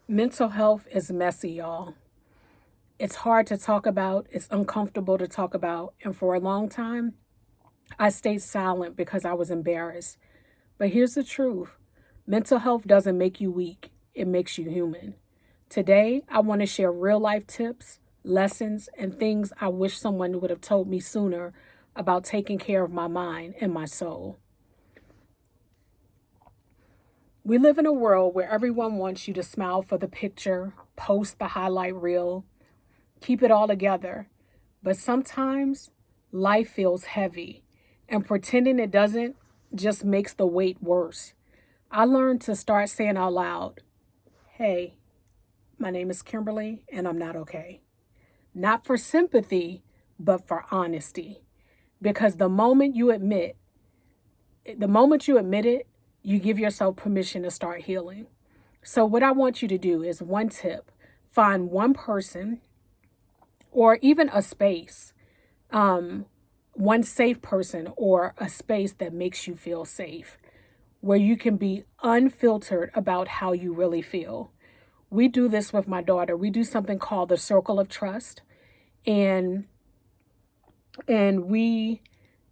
Mental health is messy, y'all. It's hard to talk about, it's uncomfortable to talk about, and for a long time, I stayed silent because I was embarrassed. But here's the truth: mental health doesn't make you weak, it makes you human. Today, I want to share real life tips, lessons, and things I wish someone would have told me sooner about taking care of my mind and my soul. We live in a world where everyone wants you to smile for the picture, post the highlight reel, keep it all together. But sometimes life feels heavy, and pretending it doesn't just makes the weight worse. I learned to start saying out loud, "Hey, my name is Kimberly, and I'm not okay." Not for sympathy, but for honesty. Because the moment you admit it, you give yourself permission to start healing. So, what I want you to do is one tip: find one person or even a space, um, one safe person or a space that makes you feel safe, where you can be unfiltered about how you really feel. We do this with my daughter. We do something called the circle of trust. And we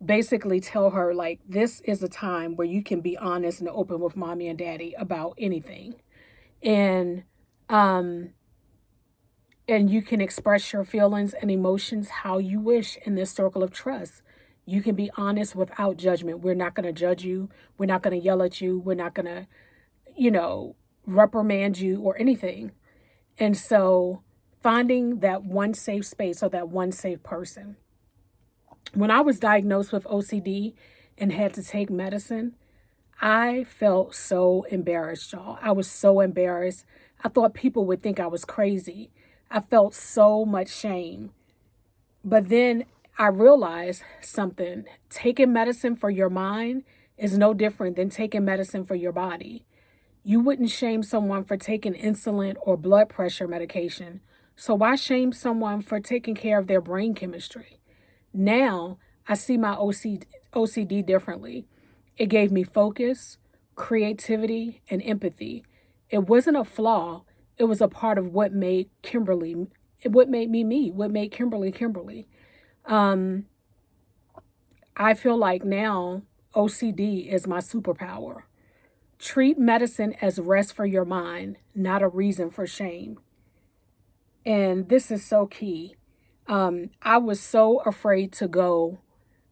basically tell her, like, this is a time where you can be honest and open with mommy and daddy about anything. And um you can express your feelings and emotions how you wish in this circle of trust. You can be honest without judgment. We're not going to judge you. We're not going to yell at you. We're not going to, you know, reprimand you or anything. And so finding that one safe space or that one safe person. When I was diagnosed with OCD and had to take medicine, I felt so embarrassed, y'all. I was so embarrassed. I thought people would think I was crazy. I felt so much shame. But then I realized something. Taking medicine for your mind is no different than taking medicine for your body. You wouldn't shame someone for taking insulin or blood pressure medication. So why shame someone for taking care of their brain chemistry? Now I see my OCD differently. It gave me focus, creativity, and empathy. It wasn't a flaw. It was a part of what made me me, what made Kimberly Kimberly. Um, I feel like now OCD is my superpower. Treat medicine as rest for your mind, not a reason for shame. And this is so key. I was so afraid to go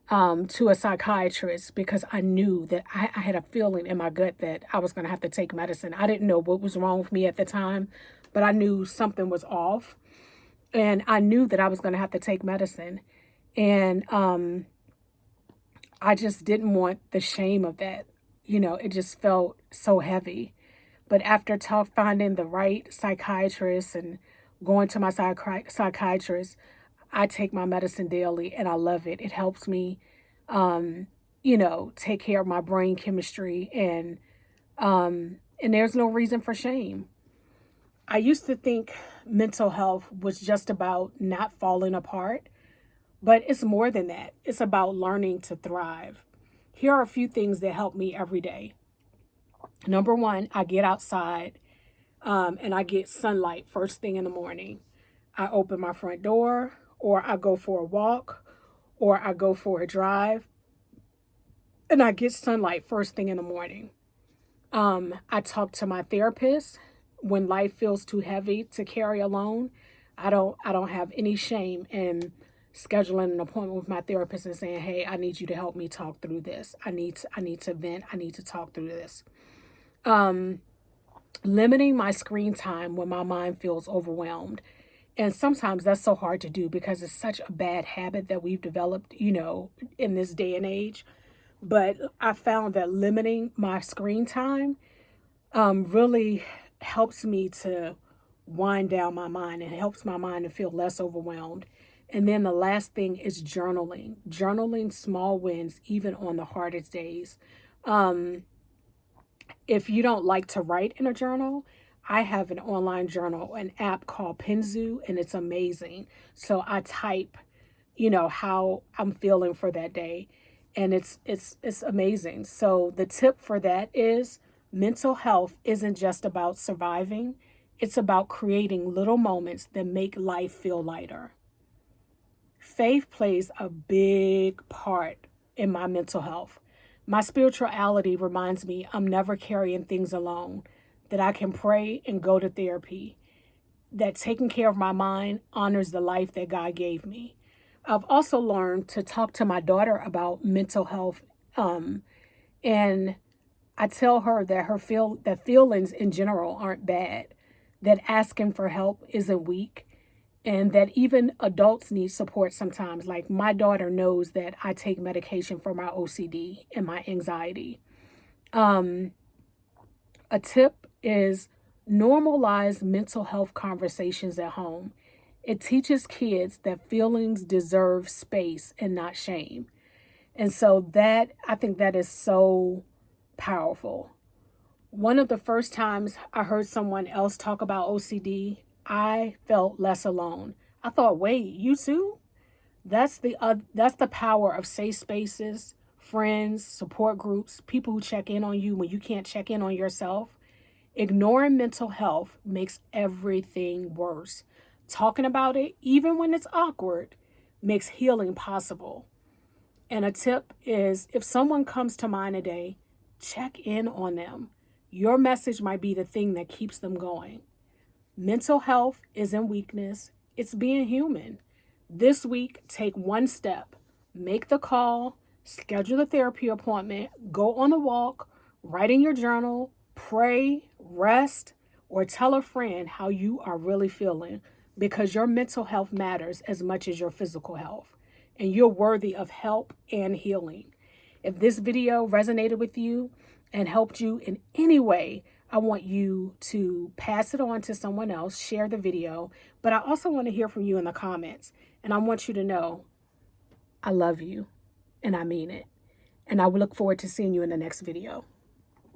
to a psychiatrist because I knew that I had a feeling in my gut that I was going to have to take medicine. I didn't know what was wrong with me at the time, but I knew something was off. And I knew that I was going to have to take medicine. And I just didn't want the shame of that. It just felt so heavy. But after finding the right psychiatrist and going to my psychiatrist, I take my medicine daily and I love it. It helps me, take care of my brain chemistry, and there's no reason for shame. I used to think mental health was just about not falling apart, but it's more than that. It's about learning to thrive. Here are a few things that help me every day. Number one, I get outside, and I get sunlight first thing in the morning. I open my front door, or I go for a walk, or I go for a drive, and I get sunlight first thing in the morning. I talk to my therapist when life feels too heavy to carry alone. I don't have any shame in scheduling an appointment with my therapist and saying, "Hey, I need you to help me talk through this. I need to vent. I need to talk through this." Um, Limiting my screen time when my mind feels overwhelmed. And sometimes that's so hard to do because it's such a bad habit that we've developed, in this day and age. But I found that limiting my screen time really helps me to wind down my mind. It helps my mind to feel less overwhelmed. And then the last thing is journaling. Journaling small wins, even on the hardest days. Um, if you don't like to write in a journal, I have an online journal, an app called Penzu, and it's amazing. So I type, how I'm feeling for that day, and it's amazing. So the tip for that is mental health isn't just about surviving, It's about creating little moments that make life feel lighter. Faith plays a big part in my mental health. My spirituality reminds me I'm never carrying things alone, that I can pray and go to therapy, that taking care of my mind honors the life that God gave me. I've also learned to talk to my daughter about mental health, and I tell her that that feelings in general aren't bad, that asking for help isn't weak, and that even adults need support sometimes. Like my daughter knows that I take medication for my OCD and my anxiety. Um, a tip is normalize mental health conversations at home. It teaches kids that feelings deserve space and not shame. And so that, I think that is so powerful. One of the first times I heard someone else talk about OCD, I felt less alone. I thought, wait, you too? That's the power of safe spaces, friends, support groups, people who check in on you when you can't check in on yourself. Ignoring mental health makes everything worse. Talking about it, even when it's awkward, makes healing possible. And a tip is if someone comes to mind today, check in on them. Your message might be the thing that keeps them going. Mental health isn't weakness, it's being human. This week, take one step. Make the call, schedule the therapy appointment, go on a walk, write in your journal, pray, rest, or tell a friend how you are really feeling, because your mental health matters as much as your physical health, and you're worthy of help and healing. If this video resonated with you and helped you in any way, I want you to pass it on to someone else, share the video, but I also want to hear from you in the comments. And I want you to know I love you and I mean it. And I will look forward to seeing you in the next video.